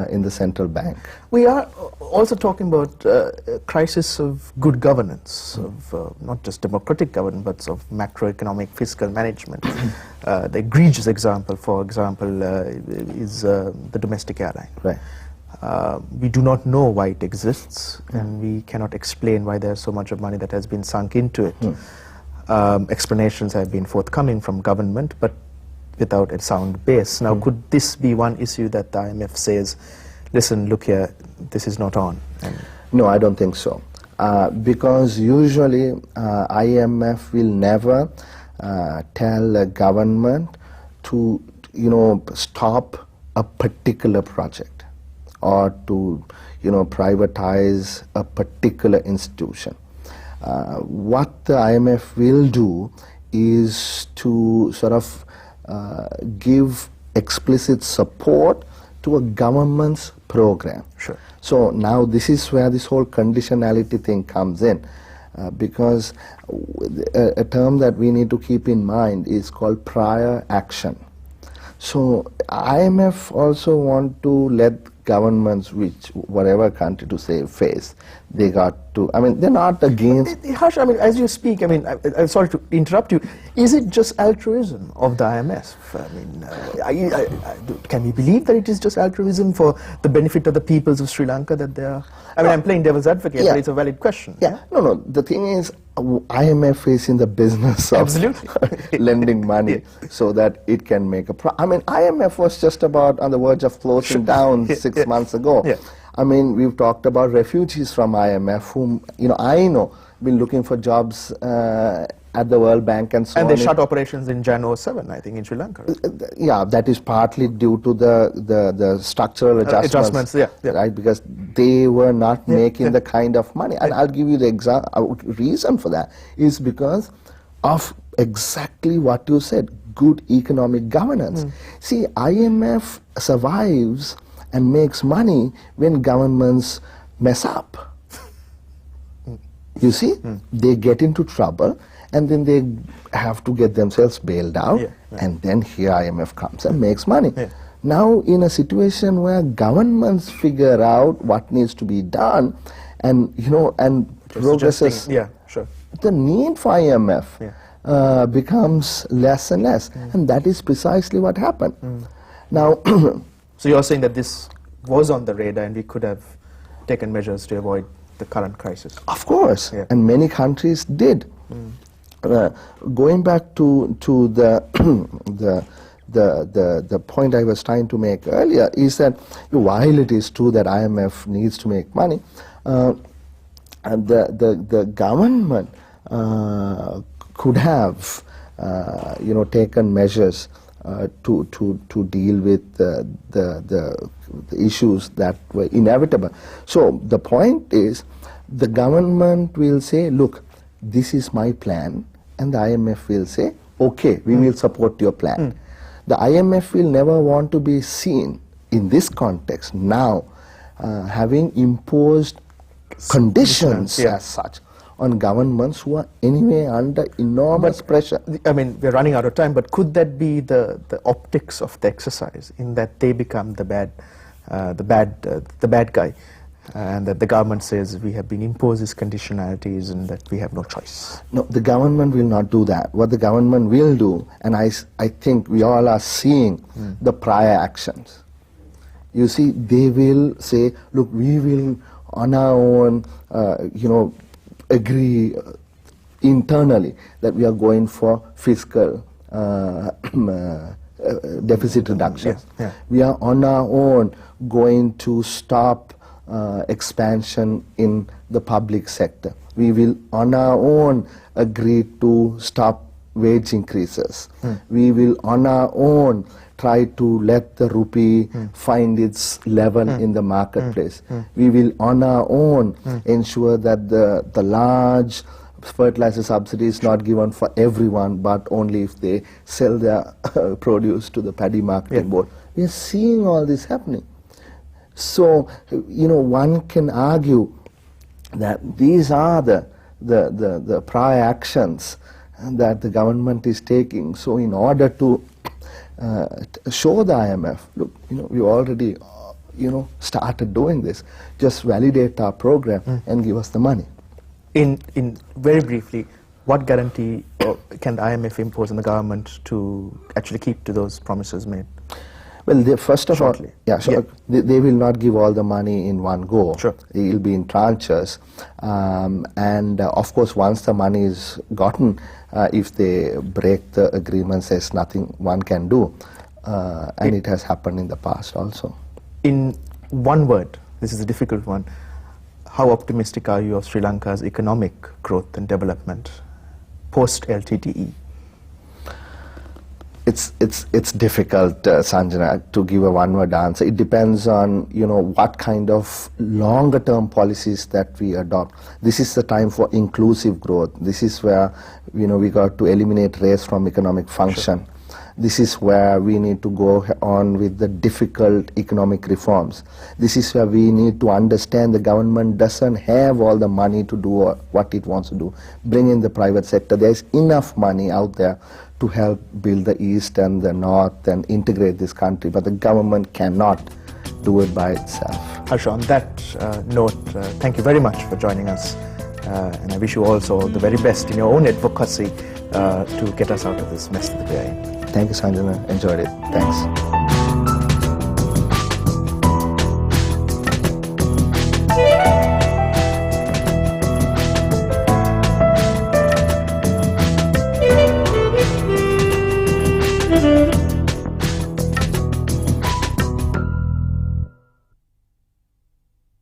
in the central bank. We are also talking about a crisis of good governance, of not just democratic governance, but of macroeconomic fiscal management. The egregious example, for example, is the domestic airline. Right. We do not know why it exists, and we cannot explain why there's so much of money that has been sunk into it. Explanations have been forthcoming from government, but without a sound base. Now, could this be one issue that the IMF says, listen, look here, this is not on? No, I don't think so. Because usually IMF will never tell a government to, stop a particular project or to, privatize a particular institution. What the IMF will do is to sort of give explicit support to a government's program. Sure. So now this is where this whole conditionality thing comes in, because a term that we need to keep in mind is called prior action. So IMF also want to let governments, whatever country to say face, they got to, they're not against. Harsh, as you speak, I'm sorry to interrupt you, is it just altruism of the IMF? Can we believe that it is just altruism for the benefit of the peoples of Sri Lanka that they are? I'm playing devil's advocate, but it's a valid question. Yeah, no, the thing is, IMF is in the business of absolutely lending money so that it can make a IMF was just about on the verge of closing down 6 months ago. Yeah. We've talked about refugees from IMF whom, I know, been looking for jobs at the World Bank and so on. And they shut operations in January 7, I think, in Sri Lanka. Yeah, that is partly due to the structural adjustments, right? Because they were not making the kind of money. And I'll give you the reason for that is because of exactly what you said, good economic governance. See, IMF survives and makes money when governments mess up. You see, they get into trouble and then they have to get themselves bailed out, and then here IMF comes and makes money. Now, in a situation where governments figure out what needs to be done, and progresses, the need for IMF becomes less and less, and that is precisely what happened. Now, so you're saying that this was on the radar, and we could have taken measures to avoid the current crisis? Of course, and many countries did. Going back to the point I was trying to make earlier is that while it is true that IMF needs to make money, and the government could have taken measures to deal with the issues that were inevitable. So the point is, the government will say, look, this is my plan, and the IMF will say, okay, we will support your plan. The IMF will never want to be seen in this context now having imposed conditions as such on governments who are anyway under enormous pressure. We're running out of time, but could that be the optics of the exercise, in that they become the bad guy, and that the government says we have been imposed these conditionalities and that we have no choice? No, the government will not do that. What the government will do, and I think we all are seeing the prior actions. You see, they will say, look, we will on our own, agree internally that we are going for fiscal deficit reduction. We are on our own going to stop expansion in the public sector. We will on our own agree to stop wage increases. We will on our own try to let the rupee find its level in the marketplace. We will on our own ensure that the large fertilizer subsidy is not given for everyone, but only if they sell their produce to the paddy marketing board. We are seeing all this happening. So, one can argue that these are the prior actions that the government is taking. So in order to show the IMF, look, we already started doing this. Just validate our program and give us the money. In very briefly, what guarantee can the IMF impose on the government to actually keep to those promises made? Well, first of all, they will not give all the money in one go. Sure. It will be in tranches. Of course, once the money is gotten, if they break the agreements, there's nothing one can do. And it has happened in the past also. In one word, this is a difficult one, how optimistic are you of Sri Lanka's economic growth and development post-LTTE? It's difficult, Sanjana, to give a one-word answer. It depends on what kind of longer-term policies that we adopt. This is the time for inclusive growth. This is where we got to eliminate race from economic function. Sure. This is where we need to go on with the difficult economic reforms. This is where we need to understand the government doesn't have all the money to do what it wants to do. Bring in the private sector. There's enough money out there to help build the East and the North and integrate this country, but the government cannot do it by itself. Harsha, on that note, thank you very much for joining us, and I wish you also the very best in your own advocacy to get us out of this mess that we are in. Thank you, Sanjana. Enjoyed it. Thanks.